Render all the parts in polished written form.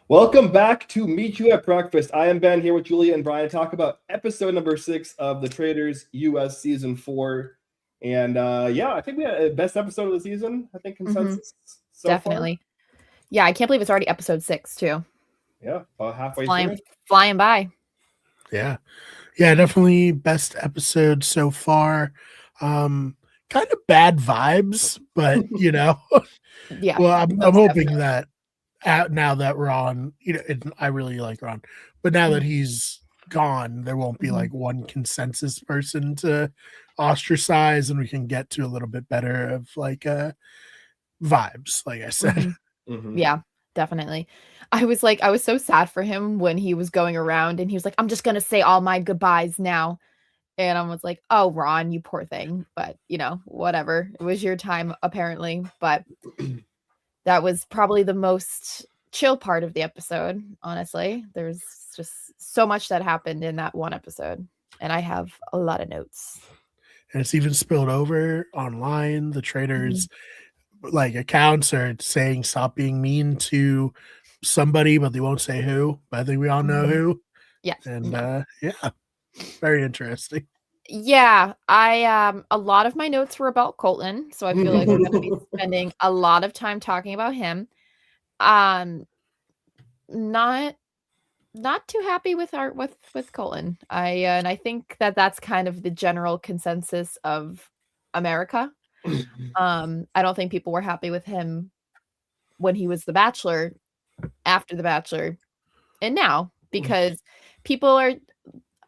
Welcome back to Meet You at Breakfast. I am Ben here with Julia and Brian to talk about episode number 6 of the Traitors US season 4. And I think we had a best episode of the season. I think consensus so Definitely. Yeah, I can't believe it's already episode 6 too. Yeah, about halfway flying by. Yeah, definitely best episode so far. Kind of bad vibes, but Yeah. well, I'm hoping that now that Ron, I really like Ron, but now that he's gone, there won't be like one consensus person to ostracize, and we can get to a little bit better of like vibes, like I said. Yeah, definitely. I was so sad for him when he was going around and he was like, I'm just gonna say all my goodbyes now. And I was like, oh, Ron, you poor thing. But, whatever. It was your time, apparently. But that was probably the most chill part of the episode, honestly. There's just so much that happened in that one episode. And I have a lot of notes. And it's even spilled over online. The Traitors like accounts are saying stop being mean to somebody, but they won't say who. But I think we all know who. Yeah. And very interesting. Yeah, I a lot of my notes were about Colton, so I feel like we're gonna be spending a lot of time talking about him. Not too happy with with Colton. And I think that's kind of the general consensus of America. I don't think people were happy with him when he was the Bachelor, after the Bachelor, and now, because people are,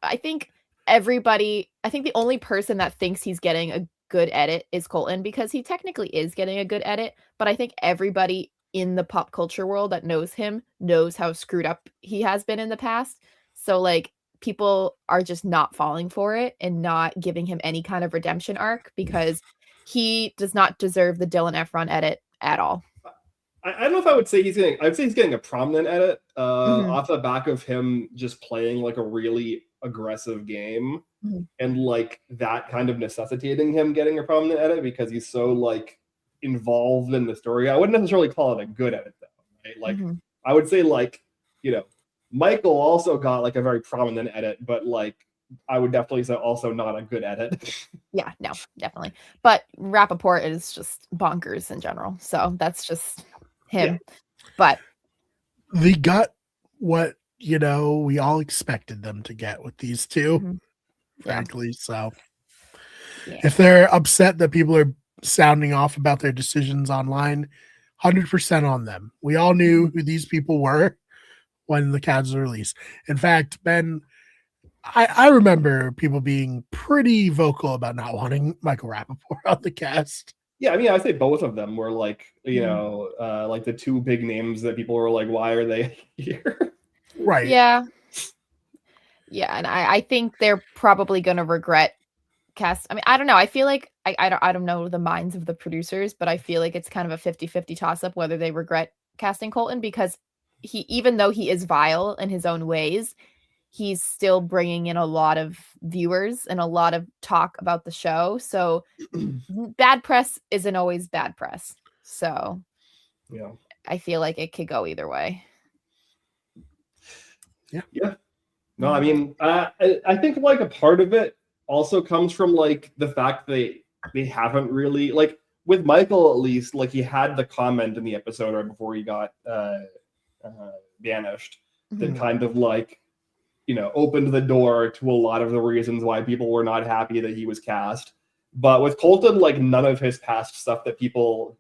I think the only person that thinks he's getting a good edit is Colton, because he technically is getting a good edit, but I think everybody in the pop culture world that knows him knows how screwed up he has been in the past. So like people are just not falling for it and not giving him any kind of redemption arc, because he does not deserve the Dylan Efron edit at all. I don't know if I would say I'd say he's getting a prominent edit off the back of him just playing like a really aggressive game and like that kind of necessitating him getting a prominent edit because he's so like involved in the story. I wouldn't necessarily call it a good edit though, right? Like I would say like, Michael also got like a very prominent edit, but like I would definitely say also not a good edit. Yeah, no, definitely. But Rappaport is just bonkers in general. So that's just him. Yeah. But they got what, we all expected them to get with these two, frankly. So if they're upset that people are sounding off about their decisions online, 100% on them. We all knew who these people were when the cast was released. In fact, Ben, I remember people being pretty vocal about not wanting Michael Rappaport on the cast. Yeah, I mean, I'd say both of them were like, like the two big names that people were like, why are they here? Right. Yeah. Yeah, and I think they're probably going to regret cast. I mean, I don't know. I feel like I don't know the minds of the producers, but I feel like it's kind of a 50-50 toss-up whether they regret casting Colton, because even though he is vile in his own ways, he's still bringing in a lot of viewers and a lot of talk about the show. So bad press isn't always bad press. So yeah, I feel like it could go either way. Yeah. No, I mean, I think like a part of it also comes from like the fact they haven't really, like with Michael at least, like he had the comment in the episode right before he got banished that kind of like, opened the door to a lot of the reasons why people were not happy that he was cast. But with Colton, like none of his past stuff that people,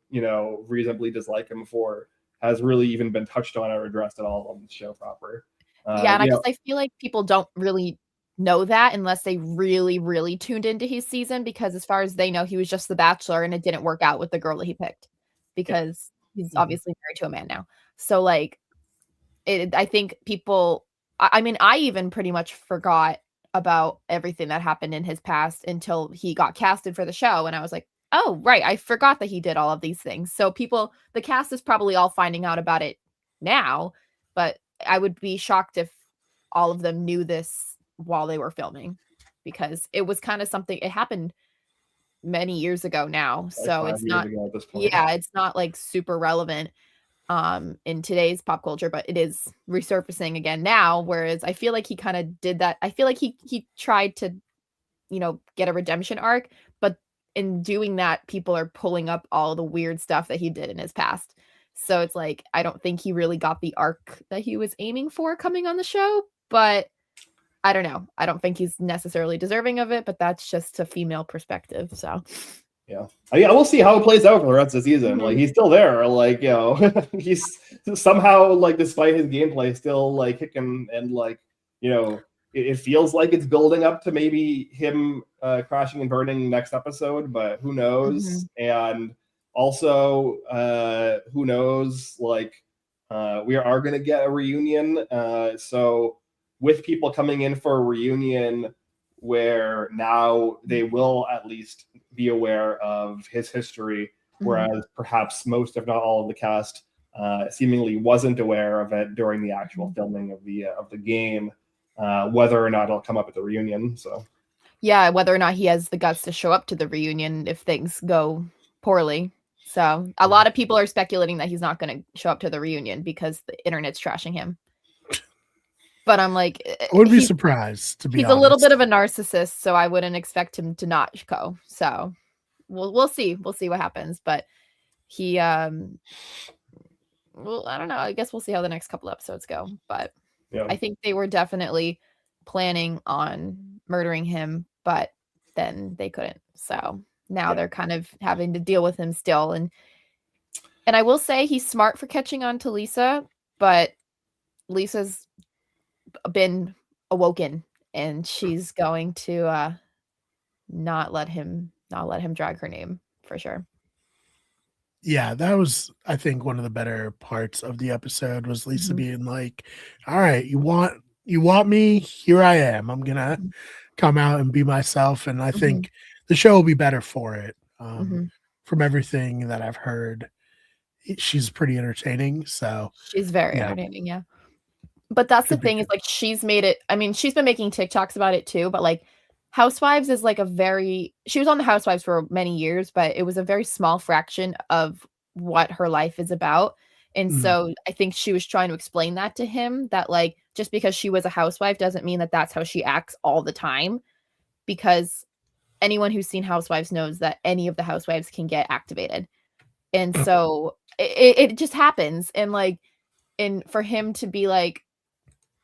reasonably dislike him for has really even been touched on or addressed at all on the show proper. And I feel like people don't really know that unless they really, really tuned into his season, because as far as they know, he was just the Bachelor and it didn't work out with the girl that he picked, because he's obviously married to a man now. So like, I think people, I mean, I even pretty much forgot about everything that happened in his past until he got casted for the show. And I was like, oh, right, I forgot that he did all of these things. So the cast is probably all finding out about it now, but I would be shocked if all of them knew this while they were filming, because it was kind of something, it happened many years ago now. So it's not, it's not like super relevant. in today's pop culture, but it is resurfacing again now. Whereas I feel like he kind of did that. I feel like he tried to, get a redemption arc, but in doing that, people are pulling up all the weird stuff that he did in his past. So it's like, I don't think he really got the arc that he was aiming for coming on the show, but I don't know. I don't think he's necessarily deserving of it, but that's just a female perspective. So yeah, we'll see how it plays out for the rest of the season. Like, he's still there. Like, he's somehow, like, despite his gameplay, still like kicking, and like, it feels like it's building up to maybe him crashing and burning next episode, but who knows? And also, who knows? Like, we are going to get a reunion. So with people coming in for a reunion, where now they will at least be aware of his history, whereas perhaps most, if not all, of the cast seemingly wasn't aware of it during the actual filming of the game. Whether or not it'll come up at the reunion. So yeah, whether or not he has the guts to show up to the reunion if things go poorly. So a lot of people are speculating that he's not going to show up to the reunion because the internet's trashing him. But I'm like, I wouldn't be surprised, to be honest. He's a little bit of a narcissist, so I wouldn't expect him to not go. So we'll see. We'll see what happens. But he well, I don't know. I guess we'll see how the next couple episodes go. But I think they were definitely planning on murdering him, but then they couldn't. So now they're kind of having to deal with him still. And I will say he's smart for catching on to Lisa, but Lisa's been awoken, and she's going to not let him drag her name for sure. Yeah, that was, I think, one of the better parts of the episode was Lisa being like, all right, you want me? Here I am. I'm gonna come out and be myself. And I think the show will be better for it. From everything that I've heard, she's pretty entertaining. So she's very entertaining, yeah. But that's the thing, is like, she's made it. I mean, she's been making TikToks about it too, but like, Housewives is like she was on the Housewives for many years, but it was a very small fraction of what her life is about. And so I think she was trying to explain that to him, that like, just because she was a housewife doesn't mean that that's how she acts all the time, because anyone who's seen Housewives knows that any of the housewives can get activated. And so it just happens. And like, and for him to be like,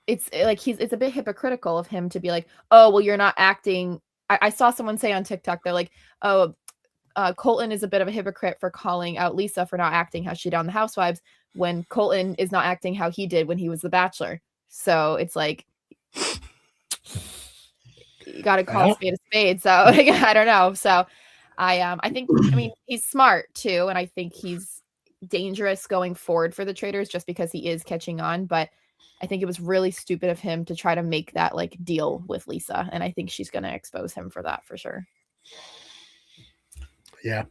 it's like it's a bit hypocritical of him to be like, oh, well, you're not acting. I saw someone say on TikTok, they're like, oh, Colton is a bit of a hypocrite for calling out Lisa for not acting how she did on the Housewives, when Colton is not acting how he did when he was the Bachelor. So it's like, you got to call a spade a spade. So I don't know. So I think, I mean, he's smart too, and I think he's dangerous going forward for the Traitors just because he is catching on. But I think it was really stupid of him to try to make that like deal with Lisa. And I think she's going to expose him for that for sure. Yeah.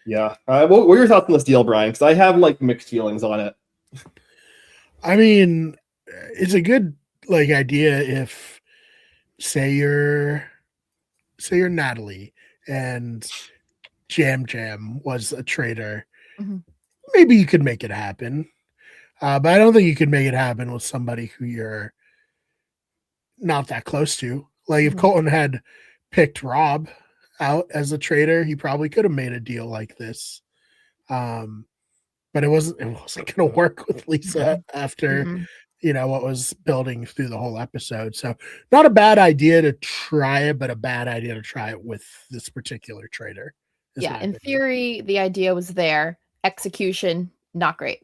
Yeah. What are your thoughts on this deal, Brian? Because I have like mixed feelings on it. I mean, it's a good like idea if say you're Natalie and Jam was a traitor. Maybe you could make it happen. But I don't think you could make it happen with somebody who you're not that close to. Like if Colton had picked Rob out as a traitor, he probably could have made a deal like this. But it wasn't going to work with Lisa after, what was building through the whole episode. So not a bad idea to try it, but a bad idea to try it with this particular traitor. Yeah. In theory, the idea was there. Execution, not great.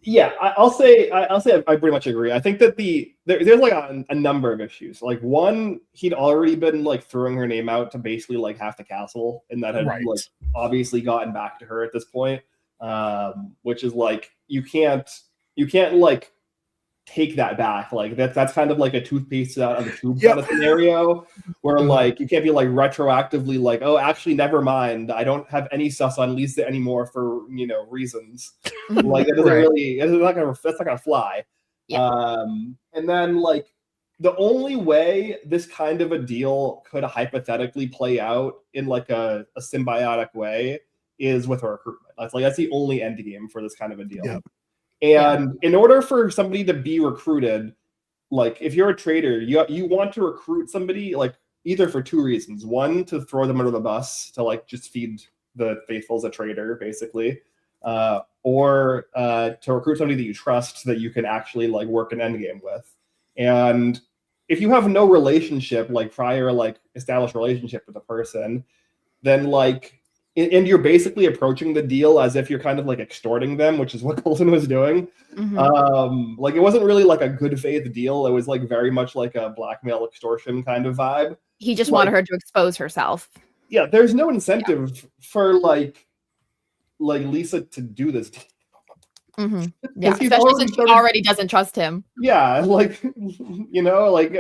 Yeah, I'll say I pretty much agree. I think that there's like a number of issues. Like, one, he'd already been like throwing her name out to basically like half the castle, and that had like obviously gotten back to her at this point. Which is like, you can't like take that back. Like that's kind of like a toothpaste out of the tube kind of scenario, where like you can't be like retroactively like, oh, actually never mind, I don't have any sus on Lisa anymore for reasons. Like that doesn't really, that's not gonna fly. And then like the only way this kind of a deal could hypothetically play out in like a symbiotic way is with her recruitment. That's the only end game for this kind of a deal. Yep. And in order for somebody to be recruited, like if you're a traitor, you want to recruit somebody like either for two reasons. One, to throw them under the bus, to like just feed the faithfuls a traitor, basically. Or to recruit somebody that you trust that you can actually like work an endgame with. And if you have no relationship, like prior like established relationship with a person, then like and you're basically approaching the deal as if you're kind of like extorting them, which is what Colton was doing. Like it wasn't really like a good faith deal. It was like very much like a blackmail extortion kind of vibe. He just wanted her to expose herself. Yeah, there's no incentive for like Lisa to do this. Yeah, especially since she already doesn't trust him. Yeah, like like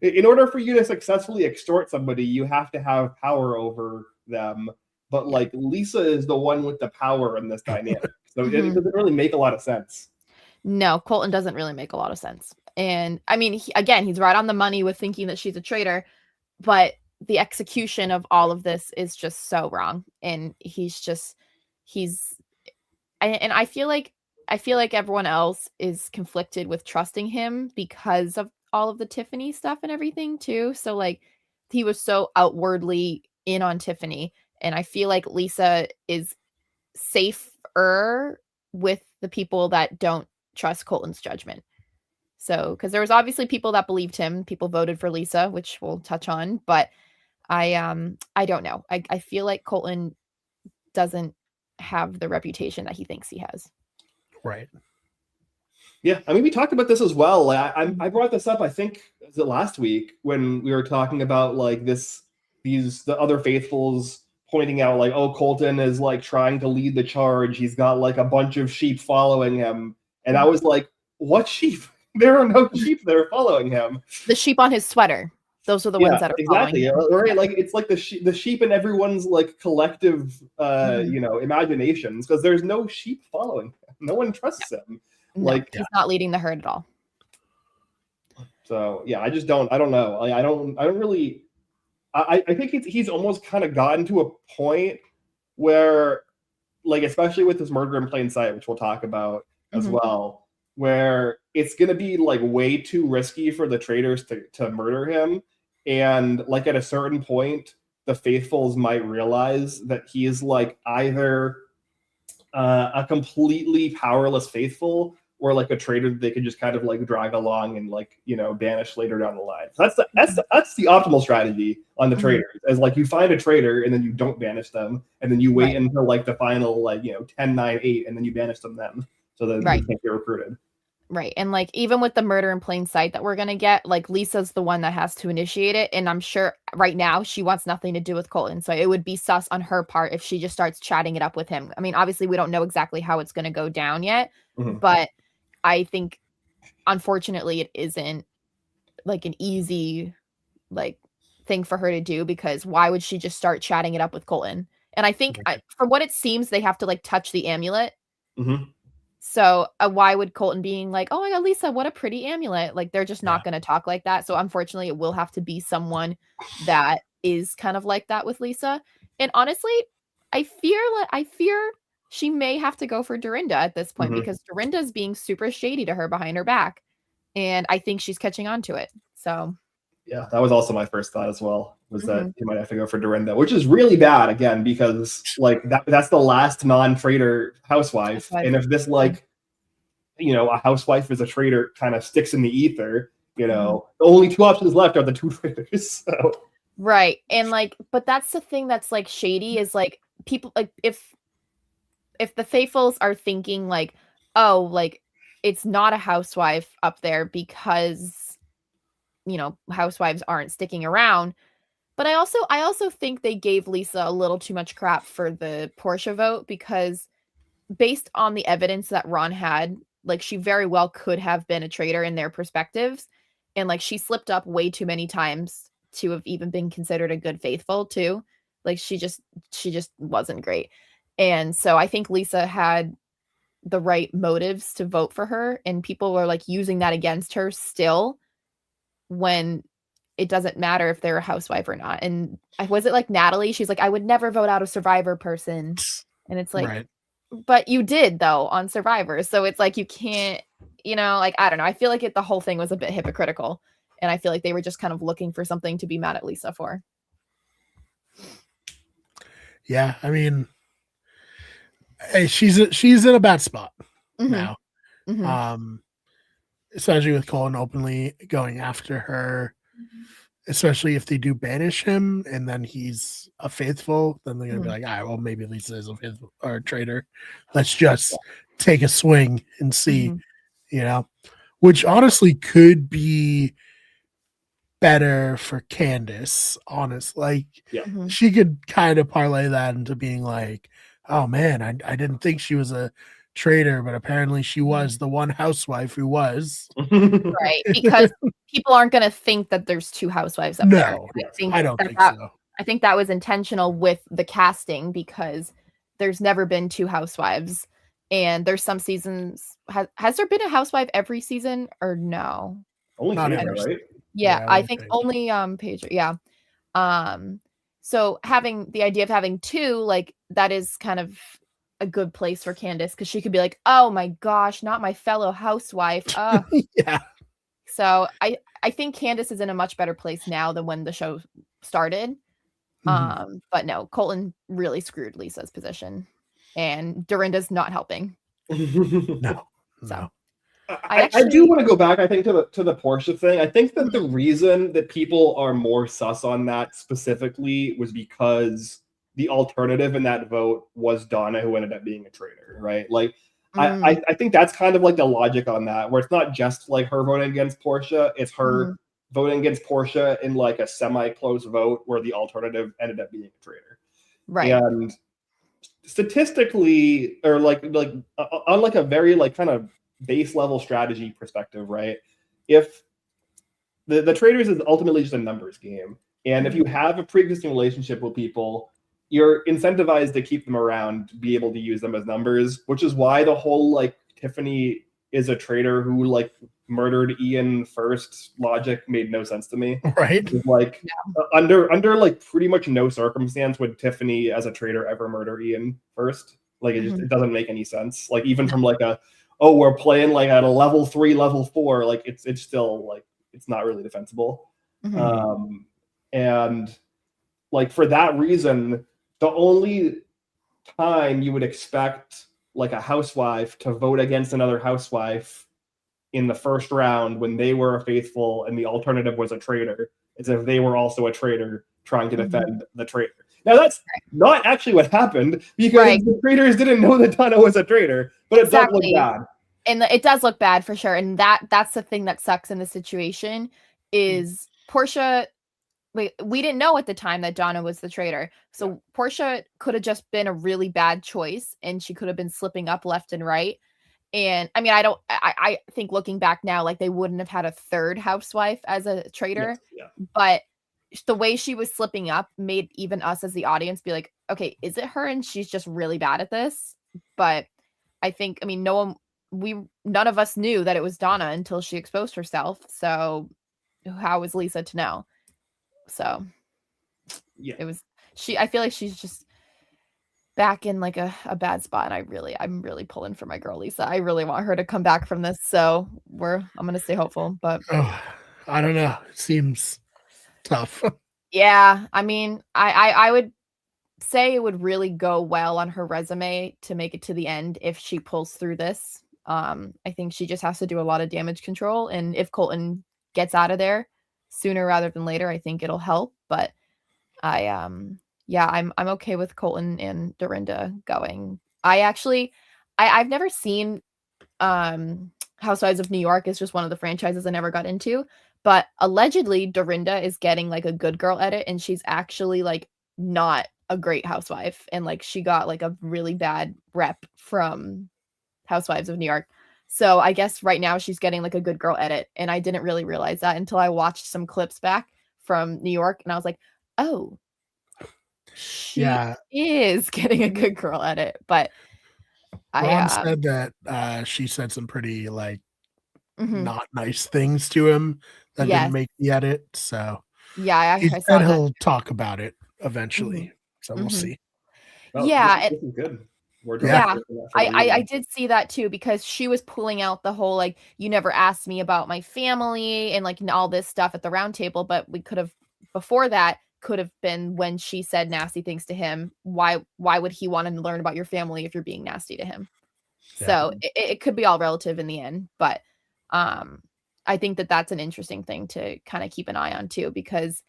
in order for you to successfully extort somebody, you have to have power over them. But like Lisa is the one with the power in this dynamic, so it doesn't really make a lot of sense. No, Colton doesn't really make a lot of sense. And I mean, he's right on the money with thinking that she's a traitor, but the execution of all of this is just so wrong. And I feel like everyone else is conflicted with trusting him because of all of the Tiffany stuff and everything too. So like he was so outwardly in on Tiffany, and I feel like Lisa is safer with the people that don't trust Colton's judgment. So, because there was obviously people that believed him, people voted for Lisa, which we'll touch on, but I don't know. I feel like Colton doesn't have the reputation that he thinks he has. Right. Yeah, I mean, we talked about this as well. I brought this up, I think, was it last week when we were talking about like the other faithfuls pointing out like, oh, Colton is like trying to lead the charge. He's got like a bunch of sheep following him. And I was like, what sheep? There are no sheep that are following him. The sheep on his sweater. Those are the ones that are exactly. Following him. Right. Yeah. Like it's like the sheep in everyone's like collective imaginations, because there's no sheep following him. No one trusts him. No, he's not leading the herd at all. So yeah, I don't know. I don't really. I think he's almost kind of gotten to a point where, like, especially with this murder in plain sight, which we'll talk about as well, where it's gonna be like way too risky for the traitors to murder him, and like at a certain point, the faithfuls might realize that he is like either a completely powerless faithful, or like a traitor that they could just kind of like drag along and like banish later down the line. So that's the optimal strategy on the traitors. As like you find a traitor and then you don't banish them, and then you wait until like the final 10, 9, 8, and then you banish them then, so that they can't get recruited. Right. And like even with the murder in plain sight that we're gonna get, like Lisa's the one that has to initiate it, and I'm sure right now she wants nothing to do with Colton. So it would be sus on her part if she just starts chatting it up with him. I mean, obviously we don't know exactly how it's gonna go down yet, but I think, unfortunately, it isn't like an easy like thing for her to do, because why would she just start chatting it up with Colton? And I think, from what it seems, they have to like touch the amulet. So why would Colton being like, oh my God, Lisa, what a pretty amulet? Like they're just not going to talk like that. So unfortunately, it will have to be someone that is kind of like that with Lisa. And honestly, I fear she may have to go for Dorinda at this point, because Dorinda is being super shady to her behind her back. And I think she's catching on to it. So yeah, that was also my first thought as well, was that you might have to go for Dorinda, which is really bad again, because like that's the last non-traitor housewife. And if this like a housewife is a traitor kind of sticks in the ether, the only two options left are the two traitors. So. Right. And like, but that's the thing that's like shady, is like people like if the faithfuls are thinking like, oh, like it's not a housewife up there because housewives aren't sticking around. But I also think they gave Lisa a little too much crap for the Portia vote, because based on the evidence that Ron had, like she very well could have been a traitor in their perspectives, and like she slipped up way too many times to have even been considered a good faithful too. Like she just wasn't great. And so I think Lisa had the right motives to vote for her, and people were like using that against her still, when it doesn't matter if they're a housewife or not. And was it like Natalie? She's like, I would never vote out a Survivor person. And it's like, Right. but you did though on Survivor. So it's like, you can't, like, I don't know. I feel like the whole thing was a bit hypocritical. And I feel like they were just kind of looking for something to be mad at Lisa for. Yeah. I mean, hey, she's in a bad spot now. Especially with Colin openly going after her, especially if they do banish him and then he's a faithful, then they're gonna be like, all right, well, maybe Lisa is a faithful or a traitor. Let's just take a swing and see, which honestly could be better for Candace, honestly. Like, she could kind of parlay that into being like, oh man, I didn't think she was a traitor, but apparently she was the one housewife who was. Right, because people aren't going to think that there's two housewives up there. I don't think so. I think that was intentional with the casting because there's never been two housewives, and there's some seasons. Has there been a housewife every season or no? Only Phaedra, right? Yeah, I think only Phaedra. Yeah. So having the idea of having two, like, that is kind of a good place for Candace, because she could be like, oh my gosh, not my fellow housewife. Yeah. So I think Candace is in a much better place now than when the show started. But no, Colton really screwed Lisa's position, and Dorinda's not helping. No. So I do want to go back, I think, to the Portia thing. I think that the reason that people are more sus on that specifically was because the alternative in that vote was Donna, who ended up being a traitor, right? Like, I think that's kind of like the logic on that, where it's not just like her voting against Portia, it's her voting against Portia in like a semi-close vote where the alternative ended up being a traitor. Right. And statistically, or like on like a very like kind of base level strategy perspective, right? If the Traitors is ultimately just a numbers game, and if you have a pre-existing relationship with people, you're incentivized to keep them around, be able to use them as numbers, which is why the whole like Tiffany is a traitor who like murdered Ian first logic made no sense to me. Right. Like under like pretty much no circumstance would Tiffany as a traitor ever murder Ian first. Like it doesn't make any sense. Like even from like we're playing like at a level 3, level 4, like it's still like it's not really defensible. And like for that reason, the only time you would expect like a housewife to vote against another housewife in the first round when they were a faithful and the alternative was a traitor is if they were also a traitor trying to defend the traitor. Now that's not actually what happened, because the Traitors didn't know that Donna was a traitor, but it does look bad. And it does look bad for sure. And that's the thing that sucks in the situation is Portia. We didn't know at the time that Donna was the traitor. So Portia could have just been a really bad choice, and she could have been slipping up left and right. And I mean, I think looking back now, like they wouldn't have had a third housewife as a traitor, but the way she was slipping up made even us as the audience be like, okay, is it her? And she's just really bad at this. But I think, I mean, none of us knew that it was Donna until she exposed herself. So how was Lisa to know? So I feel like she's just back in like a bad spot, and I'm really pulling for my girl Lisa. I really want her to come back from this, so I'm gonna stay hopeful. But I don't know, it seems tough. Yeah, I mean, I would say it would really go well on her resume to make it to the end if she pulls through this. I think she just has to do a lot of damage control, and if Colton gets out of there sooner rather than later, I think it'll help. But I'm okay with Colton and Dorinda going. I've never seen Housewives of New York. It's just one of the franchises I never got into. But allegedly Dorinda is getting like a good girl edit, and she's actually like not a great housewife, and like she got like a really bad rep from Housewives of New York. So I guess right now she's getting like a good girl edit, and I didn't really realize that until I watched some clips back from New York, and I was like, oh, she is getting a good girl edit. But Ron said that she said some pretty like not nice things to him that didn't make the edit. So Yeah, He I saw said that. he'll talk about it eventually, so we'll see. Well, Yeah, this is good. yeah. I did see that too, because she was pulling out the whole like, you never asked me about my family and like all this stuff at the round table, but we could have before that could have been when she said nasty things to him. Why would he want to learn about your family if you're being nasty to him? So it could be all relative in the end, but I think that that's an interesting thing to kind of keep an eye on too, because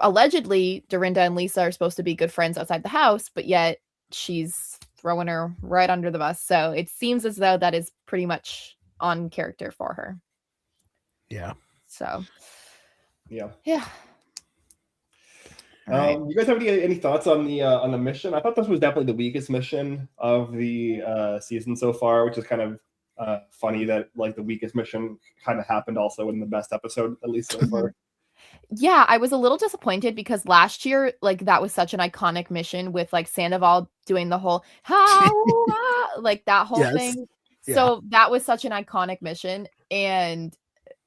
allegedly Dorinda and Lisa are supposed to be good friends outside the house, but yet she's throwing her right under the bus. So it seems as though that is pretty much on character for her. Yeah. So yeah. Right. You guys have any thoughts on the mission? I thought this was definitely the weakest mission of the season so far, which is kind of funny that like the weakest mission kind of happened also in the best episode, at least so far. Yeah, I was a little disappointed because last year, like that was such an iconic mission with like Sandoval doing the whole like that whole thing. So that was such an iconic mission, and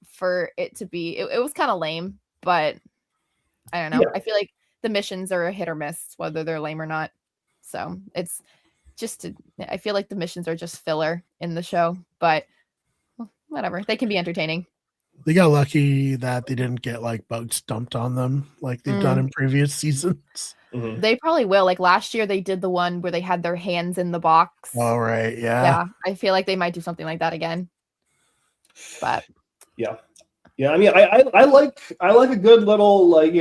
for it to be, it was kind of lame, but I don't know. Yeah. I feel like the missions are a hit or miss, whether they're lame or not. So it's just, I feel like the missions are just filler in the show, but whatever. They can be entertaining. They got lucky that they didn't get like bugs dumped on them like they've done in previous seasons. Mm-hmm. They probably will. Like last year, they did the one where they had their hands in the box. All right, Yeah, I feel like they might do something like that again. But yeah. I mean, I like a good little like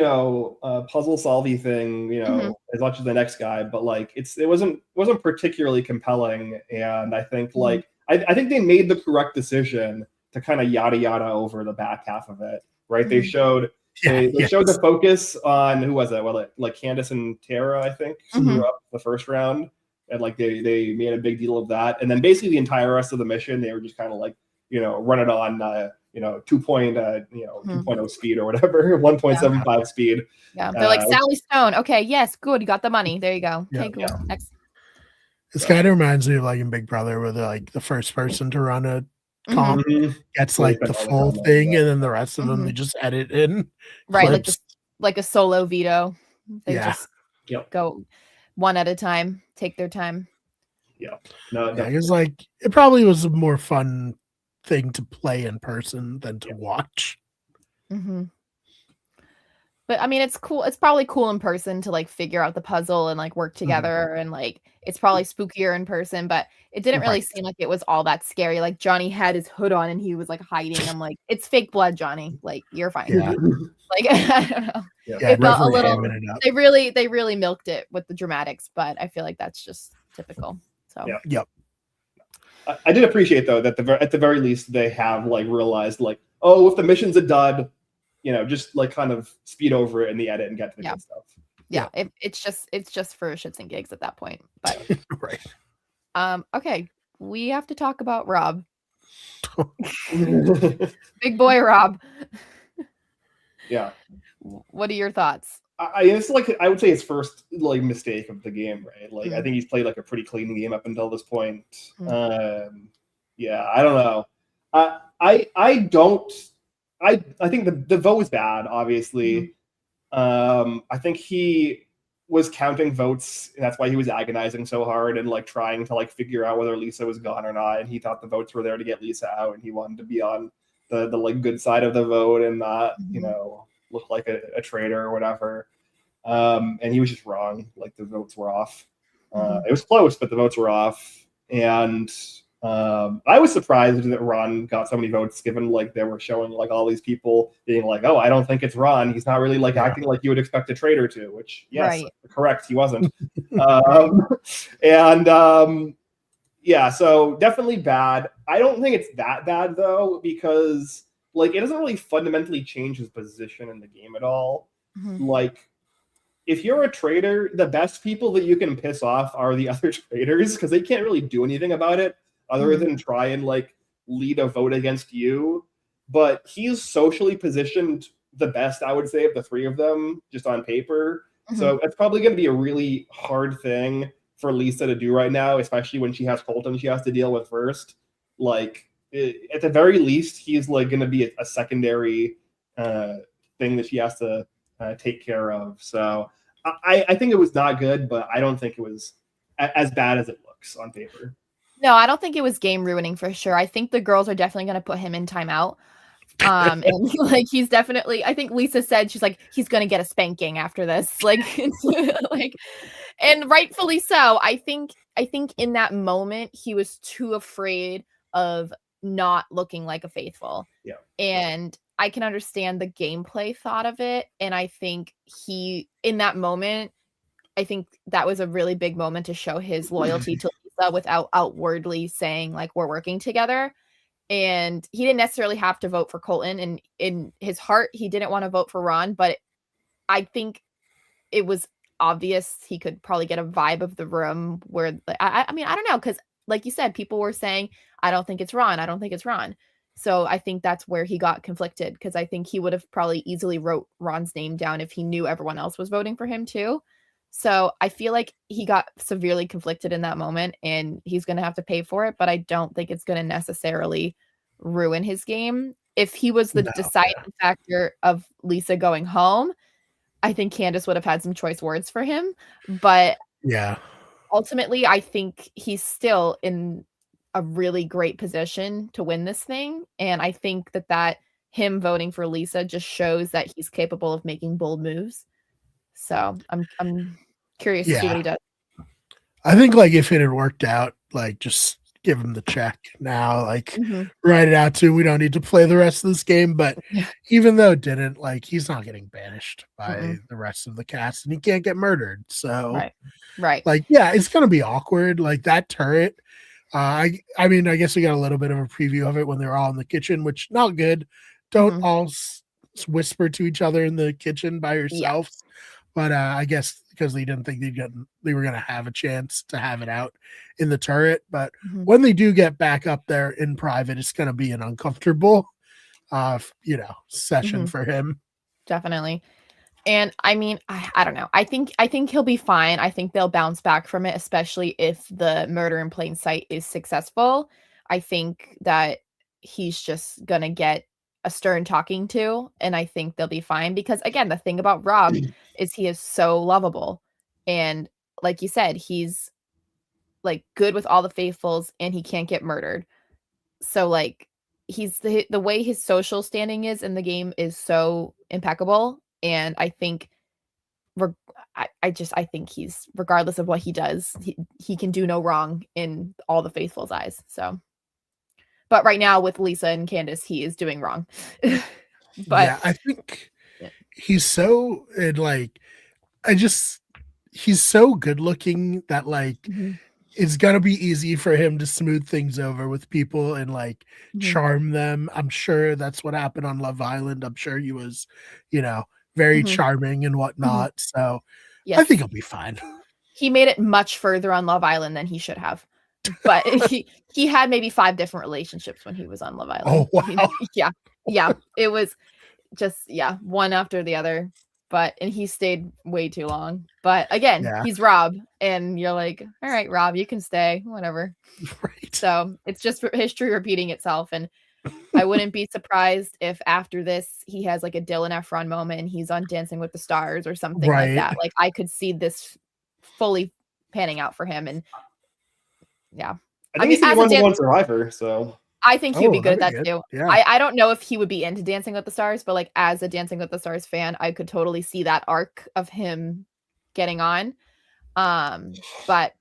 puzzle solving thing, as much as the next guy, but like it wasn't particularly compelling, and I think like I think they made the correct decision to kind of yada yada over the back half of it, right? They showed they showed the focus on who was it? Well, like Candace and Tara, I think, screw up the first round, and like they made a big deal of that, and then basically the entire rest of the mission they were just kind of like run it on 2.0 speed or whatever, 1.75 speed. Yeah, they're like Sally Stone. Okay, yes, good, you got the money. There you go. Okay, cool. Next. This kind of reminds me of like in Big Brother, where they're like the first person to run a comp gets like the full thing, and then the rest of them they just edit in. Right, clips. like a solo veto. They just go one at a time, take their time. Yeah, because like it probably was a more fun thing to play in person than to watch. But I mean, it's cool. It's probably cool in person to like figure out the puzzle and like work together, and like it's probably spookier in person, but it didn't really seem like it was all that scary. Like Johnny had his hood on and he was like hiding. I'm like, it's fake blood, Johnny. Like you're fine. Like I don't know. It felt a little. They really milked it with the dramatics, but I feel like that's just typical. So I did appreciate though that at the very least they have like realized like, oh, if the mission's a dud, just like kind of speed over it in the edit and get to the good stuff. Yeah, it's just for shits and gigs at that point. But okay, we have to talk about Rob. Big boy Rob. Yeah. What are your thoughts? It's like I would say his first like mistake of the game, right? Like I think he's played like a pretty clean game up until this point. I don't know. I think the vote was bad, obviously. I think he was counting votes, and that's why he was agonizing so hard and like trying to like figure out whether Lisa was gone or not. And he thought the votes were there to get Lisa out, and he wanted to be on the like good side of the vote and not, look like a traitor or whatever. And he was just wrong. Like the votes were off. It was close, but the votes were off. And I was surprised that Ron got so many votes, given like they were showing like all these people being like, oh, I don't think it's Ron. He's not really like acting like you would expect a traitor to, which correct. He wasn't. So definitely bad. I don't think it's that bad though, because like it doesn't really fundamentally change his position in the game at all. Like if you're a traitor, the best people that you can piss off are the other traitors, because they can't really do anything about it other than try and like lead a vote against you. But he's socially positioned the best, I would say, of the three of them, just on paper. So it's probably going to be a really hard thing for Lisa to do right now, especially when she has Colton she has to deal with first. Like at the very least, he's like going to be a secondary thing that she has to take care of. So I think it was not good, but I don't think it was as bad as it looks on paper. No, I don't think it was game ruining for sure. I think the girls are definitely going to put him in timeout. And like he's definitely, I think Lisa said she's like he's going to get a spanking after this. Like like and rightfully so. I think in that moment he was too afraid of not looking like a faithful. Yeah. And I can understand the gameplay thought of it, and I think he in that moment I think that was a really big moment to show his loyalty to Lisa without outwardly saying like we're working together. And he didn't necessarily have to vote for Colton, and in his heart he didn't want to vote for Ron, but I think it was obvious he could probably get a vibe of the room where I mean I don't know, because like you said, people were saying I don't think it's Ron, I don't think it's Ron. So I think that's where he got conflicted, because I think he would have probably easily wrote Ron's name down if he knew everyone else was voting for him too. So I feel like he got severely conflicted in that moment, and he's going to have to pay for it, but I don't think it's going to necessarily ruin his game. If he was the deciding factor of Lisa going home, I think Candace would have had some choice words for him. But yeah, ultimately, I think he's still in a really great position to win this thing. And I think that him voting for Lisa just shows that he's capable of making bold moves. So I'm curious to see what he does. I think like if it had worked out, like just give him the check now, like write it out too. We don't need to play the rest of this game. But even though it didn't, like he's not getting banished by the rest of the cast, and he can't get murdered. So right. Like, yeah, it's gonna be awkward. Like that turret. I mean, I guess we got a little bit of a preview of it when they were all in the kitchen, which not good. Don't all whisper to each other in the kitchen by yourselves. Yeah. But I guess because they didn't think they were going to have a chance to have it out in the turret. But when they do get back up there in private, it's going to be an uncomfortable, session for him. Definitely. And I mean, I don't know. I think he'll be fine. I think they'll bounce back from it, especially if the murder in plain sight is successful. I think that he's just going to get a stern talking to, and I think they'll be fine, because again, the thing about Rob is he is so lovable, and like you said, he's like good with all the faithfuls and he can't get murdered. So like he's the way his social standing is in the game is so impeccable, and I think I think he's, regardless of what he does, he can do no wrong in all the faithfuls' eyes. So but right now with Lisa and Candace, he is doing wrong. But yeah, I think he's so he's so good looking that like it's gonna be easy for him to smooth things over with people and like charm them. I'm sure that's what happened on Love Island. I'm sure he was, very charming and whatnot. So I think he'll be fine. He made it much further on Love Island than he should have. But he had maybe 5 different relationships when he was on Love Island. Oh, wow. Yeah. It was just, one after the other. And he stayed way too long. But again, he's Rob. And you're like, all right, Rob, you can stay, whatever. Right. So it's just history repeating itself. And I wouldn't be surprised if after this, he has like a Dylan Efron moment and he's on Dancing with the Stars or something like that. Like I could see this fully panning out for him. And I think he's a one survivor, so I think he'd be good at that too. Yeah. I don't know if he would be into Dancing with the Stars, but like as a Dancing with the Stars fan, I could totally see that arc of him getting on. But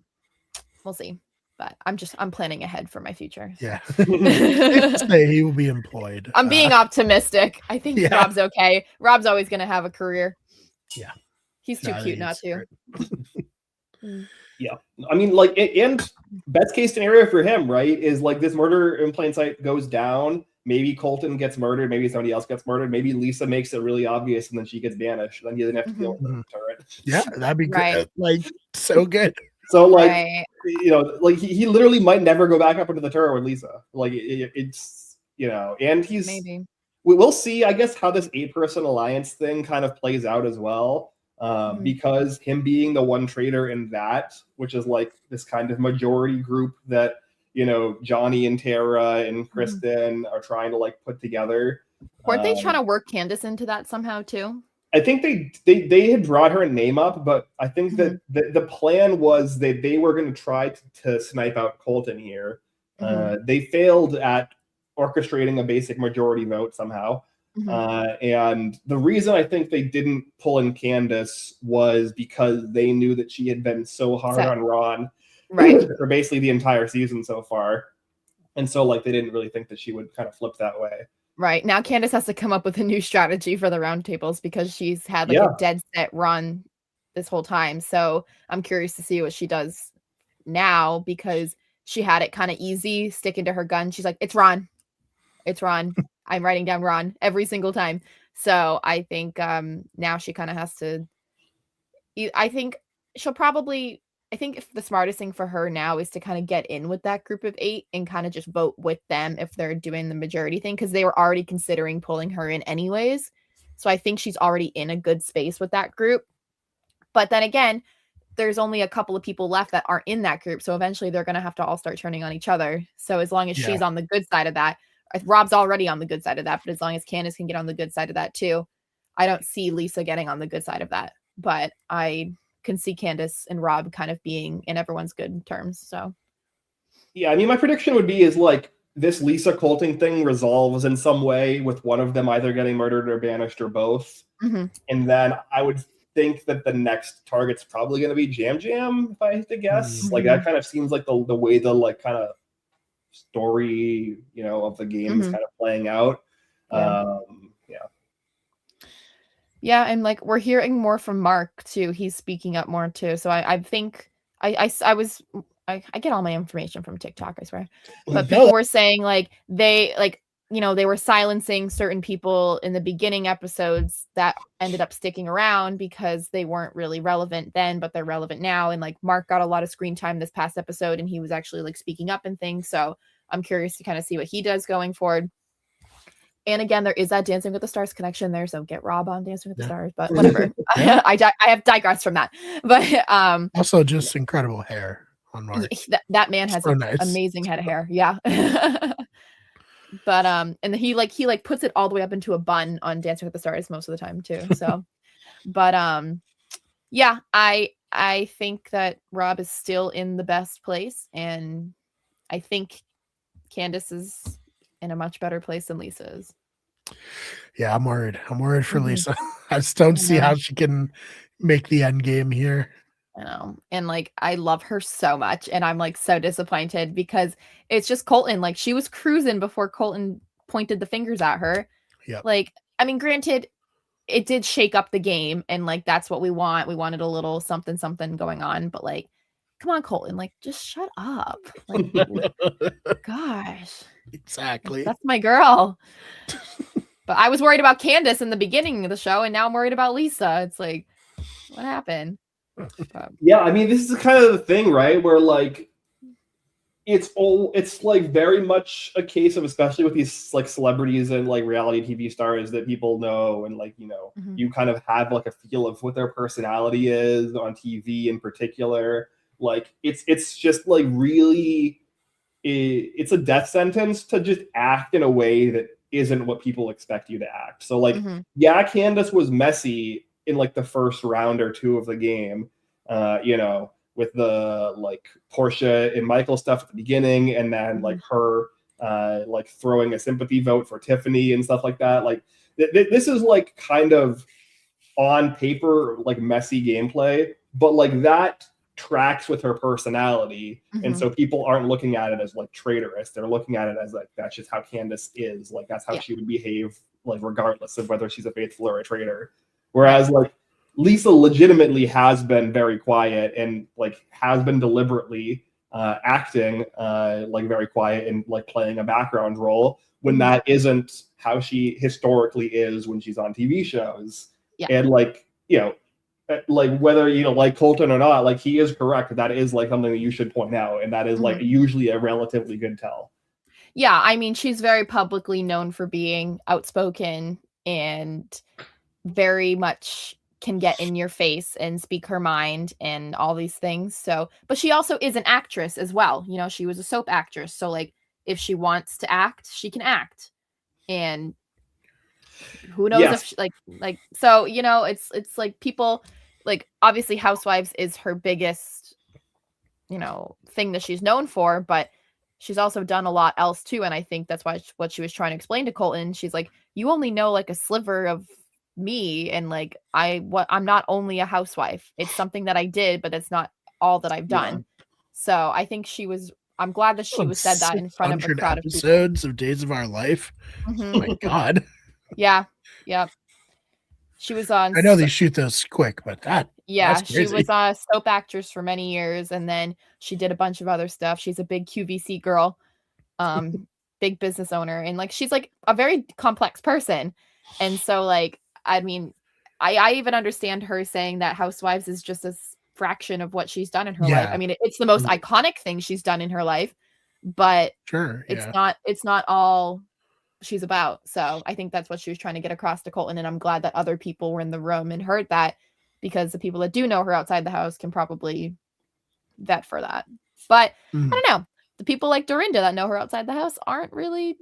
we'll see. But I'm planning ahead for my future. Yeah. Say he will be employed. I'm being optimistic. I think Rob's okay. Rob's always gonna have a career. Yeah. He's too cute not to. Yeah, I mean, like, and best case scenario for him, right, is like this murder in plain sight goes down. Maybe Colton gets murdered. Maybe somebody else gets murdered. Maybe Lisa makes it really obvious, and then she gets banished. Then he doesn't have to deal with the turret. Yeah, that'd be good. Like, so good. So, like, like he literally might never go back up into the turret with Lisa. Like, it's and he's maybe we'll see. I guess how this 8-person alliance thing kind of plays out as well. Because him being the one traitor in that, which is like this kind of majority group that, Johnny and Tara and Kristen are trying to like put together. Weren't they trying to work Candace into that somehow too? I think they had brought her name up, but I think that the plan was that they were going to try to snipe out Colton here. They failed at orchestrating a basic majority vote somehow. And the reason I think they didn't pull in Candace was because they knew that she had been so hard on Ron for basically the entire season so far. And so like they didn't really think that she would kind of flip that way. Right. Now Candace has to come up with a new strategy for the roundtables because she's had like a dead set run this whole time. So I'm curious to see what she does now because she had it kind of easy sticking to her gun. She's like, it's Ron. It's Ron. I'm writing down Ron every single time. So I think now she kind of has to, I think if the smartest thing for her now is to kind of get in with that group of 8 and kind of just vote with them if they're doing the majority thing, because they were already considering pulling her in anyways. So I think she's already in a good space with that group. But then again, there's only a couple of people left that aren't in that group. So eventually they're going to have to all start turning on each other. So as long as she's on the good side of that, Rob's already on the good side of that, but as long as Candace can get on the good side of that too, I don't see Lisa getting on the good side of that. But I can see Candace and Rob kind of being in everyone's good terms. So yeah, I mean, my prediction would be is like this Lisa Colton thing resolves in some way with one of them either getting murdered or banished or both. And then I would think that the next target's probably going to be Jam Jam, if I had to guess. Like that kind of seems like the way the like kind of story, you know, of the game is kind of playing out. Yeah, and like we're hearing more from Mark too. He's speaking up more too. So I think I get all my information from TikTok, I swear. But people were saying like they were silencing certain people in the beginning episodes that ended up sticking around because they weren't really relevant then, but they're relevant now. And like Mark got a lot of screen time this past episode and he was actually like speaking up and things. So I'm curious to kind of see what he does going forward. And again, there is that Dancing with the Stars connection there, so get Rob on Dancing with the Stars. But whatever, I have digressed from that. But also just incredible hair on Mark. That man has an amazing head of hair. Yeah. But and he puts it all the way up into a bun on Dancing with the Stars most of the time too. So, but yeah, I think that Rob is still in the best place, and I think Candace is in a much better place than Lisa is. Yeah, I'm worried. I'm worried for Lisa. I just don't see how she can make the end game here. I know. And like, I love her so much. And I'm like so disappointed because it's just Colton. Like, she was cruising before Colton pointed the fingers at her. Yeah. Like, I mean, granted, it did shake up the game. And like, that's what we want. We wanted a little something going on. But like, come on, Colton, like, just shut up. Like, gosh. Exactly. That's my girl. But I was worried about Candace in the beginning of the show, and now I'm worried about Lisa. It's like, what happened? Yeah, I mean, this is kind of the thing, right? Where like it's like very much a case of, especially with these like celebrities and like reality TV stars that people know, and like, you know, you kind of have like a feel of what their personality is on TV in particular. Like it's just like really it's a death sentence to just act in a way that isn't what people expect you to act. So like, yeah, Candace was messy in like the first round or two of the game, you know, with the like Portia and Michael stuff at the beginning, and then like her like throwing a sympathy vote for Tiffany and stuff like that. Like this is like kind of on paper like messy gameplay, but like that tracks with her personality, and so people aren't looking at it as like traitorous. They're looking at it as like that's just how Candace is. Like that's how she would behave, like regardless of whether she's a faithful or a traitor. Whereas like Lisa legitimately has been very quiet and like has been deliberately acting like very quiet and like playing a background role when that isn't how she historically is when she's on TV shows. And like, you know, like whether you know like Colton or not, like he is correct. That is like something that you should point out, and that is like usually a relatively good tell. Yeah, I mean, she's very publicly known for being outspoken and very much can get in your face and speak her mind and all these things. So, but she also is an actress as well. You know, she was a soap actress. So like if she wants to act, she can act. And Who knows if she, like so, you know, it's like people like obviously Housewives is her biggest, you know, thing that she's known for, but she's also done a lot else too. And I think that's why what she was trying to explain to Colton. She's like, you only know like a sliver of me, and like I'm not only a housewife. It's something that I did, but it's not all that I've done. Yeah. So I think I'm glad that she was said that in front of a crowd of people. Episodes of Days of Our Life. Mm-hmm. Oh my God. Yeah. Yep. She was on. I know they shoot those quick, but she was a soap actress for many years, and then she did a bunch of other stuff. She's a big QVC girl, big business owner, and like she's like a very complex person. And so like, I mean, I even understand her saying that Housewives is just a fraction of what she's done in her life. I mean, it's the most iconic thing she's done in her life, but it's not all she's about. So I think that's what she was trying to get across to Colton, and I'm glad that other people were in the room and heard that, because the people that do know her outside the house can probably vet for that. But I don't know, the people like Dorinda that know her outside the house aren't really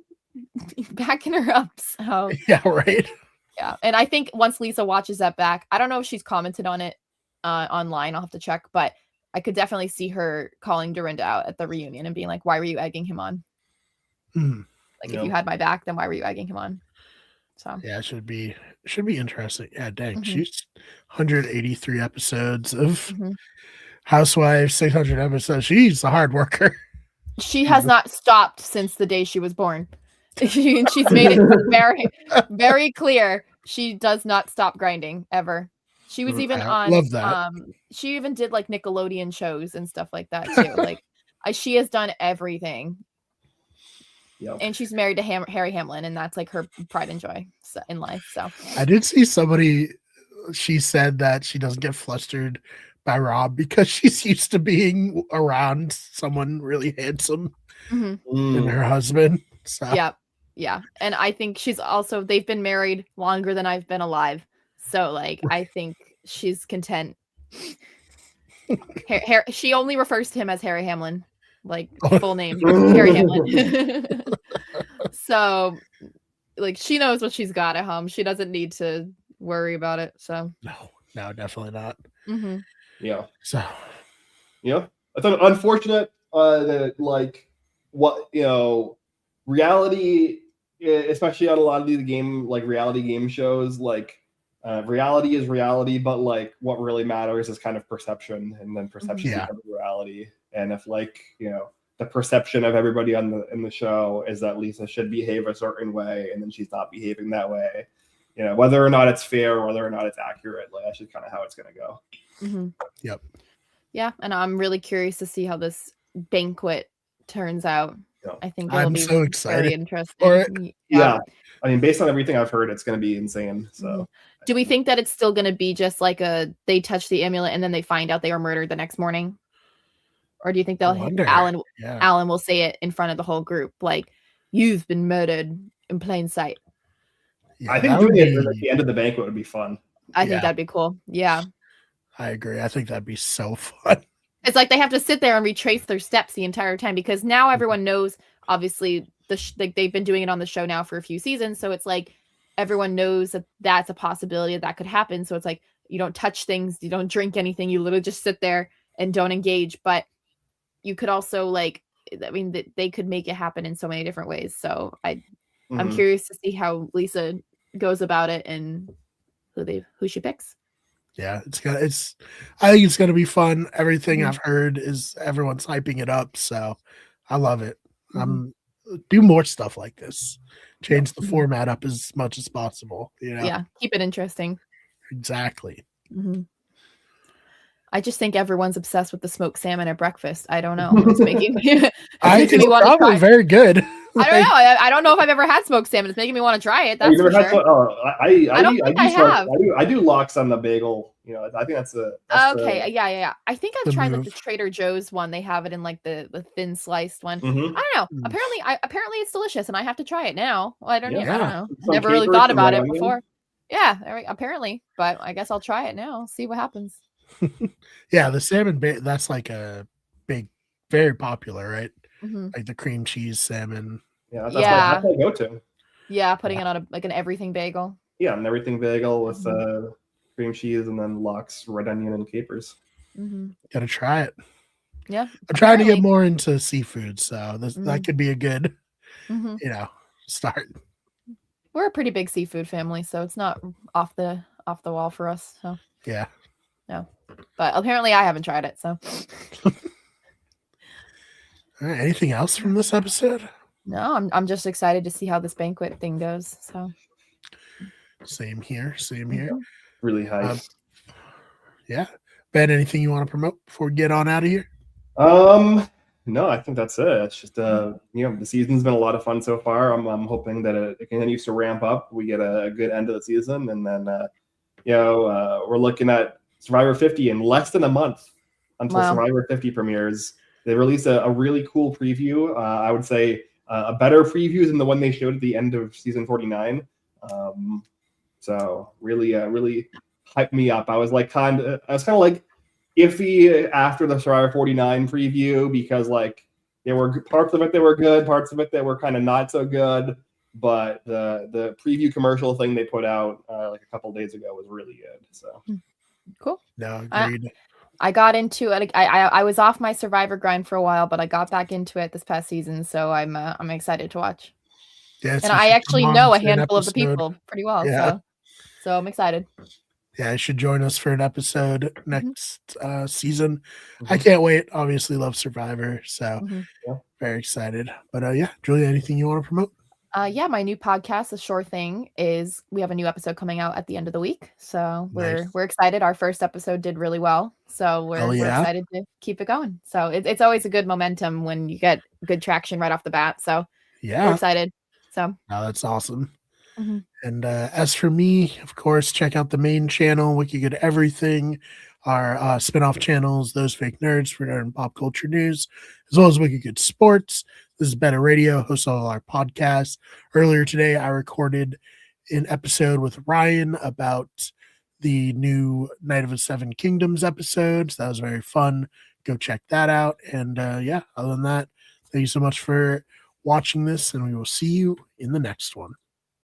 backing her up. So yeah, right. Yeah, and I think once Lisa watches that back, I don't know if she's commented on it online. I'll have to check, but I could definitely see her calling Dorinda out at the reunion and being like, "Why were you egging him on? Like, if you had my back, then why were you egging him on?" So yeah, it should be interesting. Yeah, dang, she's 183 episodes of Housewives, 600 episodes. She's a hard worker. She has not stopped since the day she was born. She's made it very, very clear. She does not stop grinding ever. She was even on. Love that. She even did like Nickelodeon shows and stuff like that too. Like, she has done everything. Yep. And she's married to Harry Hamlin, and that's like her pride and joy in life. So I did see somebody. She said that she doesn't get flustered by Rob because she's used to being around someone really handsome and her husband. So. Yeah. And I think they've been married longer than I've been alive. So like, I think she's content. She only refers to him as Harry Hamlin, like full name, Harry Hamlin. So like, she knows what she's got at home. She doesn't need to worry about it. So no, definitely not. Yeah. So, yeah, I thought unfortunate that like what, you know, reality, especially on a lot of these reality game shows, like reality is reality, but like what really matters is kind of perception, and then perception becomes reality. And if like, you know, the perception of everybody in the show is that Lisa should behave a certain way, and then she's not behaving that way, you know, whether or not it's fair or whether or not it's accurate, like that's just kind of how it's going to go. Yep. Yeah, and I'm really curious to see how this banquet turns out. Yeah. I think it'll be so excited. Very interesting. Yeah. I mean, based on everything I've heard, it's going to be insane. So, do we think that it's still going to be just like they touch the amulet and then they find out they were murdered the next morning? Or do you think Alan will say it in front of the whole group, like, you've been murdered in plain sight? Yeah, I think doing it at the end of the banquet would be fun. I think that'd be cool. Yeah. I agree. I think that'd be so fun. It's like they have to sit there and retrace their steps the entire time, because now everyone knows, obviously, like they've been doing it on the show now for a few seasons. So it's like everyone knows that that's a possibility that could happen. So it's like, you don't touch things, you don't drink anything, you literally just sit there and don't engage. But you could also like, I mean, they could make it happen in so many different ways. So I'm curious to see how Lisa goes about it and who she picks. Yeah, I think it's gonna be fun. Everything I've heard is everyone's hyping it up, so I love it. Do more stuff like this. Change the format up as much as possible. You know? Yeah, keep it interesting. Exactly. I just think everyone's obsessed with the smoked salmon at breakfast. I don't know. It's making me. It's probably very good. I don't know. I don't know if I've ever had smoked salmon. It's making me want to try it. That's for sure. I don't think I have. I do lox on the bagel. You know, I think that's okay. Yeah. I think I've tried like the Trader Joe's one. They have it in like the thin sliced one. I don't know. Apparently it's delicious, and I have to try it now. Well, I don't know. I never really thought about it before. Yeah, apparently, but I guess I'll try it now. See what happens. Yeah, the salmon that's like a big, very popular, right? Like the cream cheese salmon. Yeah, that's my go-to. Yeah, putting it on an everything bagel. Yeah, an everything bagel with cream cheese and then lox, red onion, and capers. Gotta try it. Yeah, I'm trying to get more into seafood, so that could be a good, start. We're a pretty big seafood family, so it's not off the wall for us. So yeah, no, but apparently I haven't tried it. So, all right, anything else from this episode? No, I'm just excited to see how this banquet thing goes. So, same here. Really high. Yeah, Ben, anything you want to promote before we get on out of here? No, I think that's it. It's just the season's been a lot of fun so far. I'm hoping that it continues to ramp up. We get a good end of the season, and then we're looking at Survivor 50 in less than a month until Survivor 50 premieres. They released a really cool preview. I would say a better preview than the one they showed at the end of season 49. So really hyped me up. I was kind of like iffy after the Survivor 49 preview because there were parts of it that were good, parts of it that were kind of not so good. But the preview commercial thing they put out a couple days ago was really good. So cool. No, agreed. I got into it. I was off my Survivor grind for a while, but I got back into it this past season, so I'm excited to watch. Yes, and I actually know a handful of the people pretty well, so I'm excited. Yeah, I should join us for an episode next season. I can't wait. Obviously love Survivor, so very excited. But Julia, anything you want to promote? My new podcast, The Sure Thing, we have a new episode coming out at the end of the week. So we're excited. Our first episode did really well. So we're excited to keep it going. So it's always a good momentum when you get good traction right off the bat. So we're excited. So that's awesome. And as for me, of course, check out the main channel, Wiki Good Everything, our spin-off channels, Those Fake Nerds for nerd and pop culture news, as well as Wiki Good Sports. This is Better Radio, hosts all our podcasts. Earlier today, I recorded an episode with Ryan about the new Night of the Seven Kingdoms episodes. That was very fun. Go check that out. And other than that, thank you so much for watching this, and we will see you in the next one.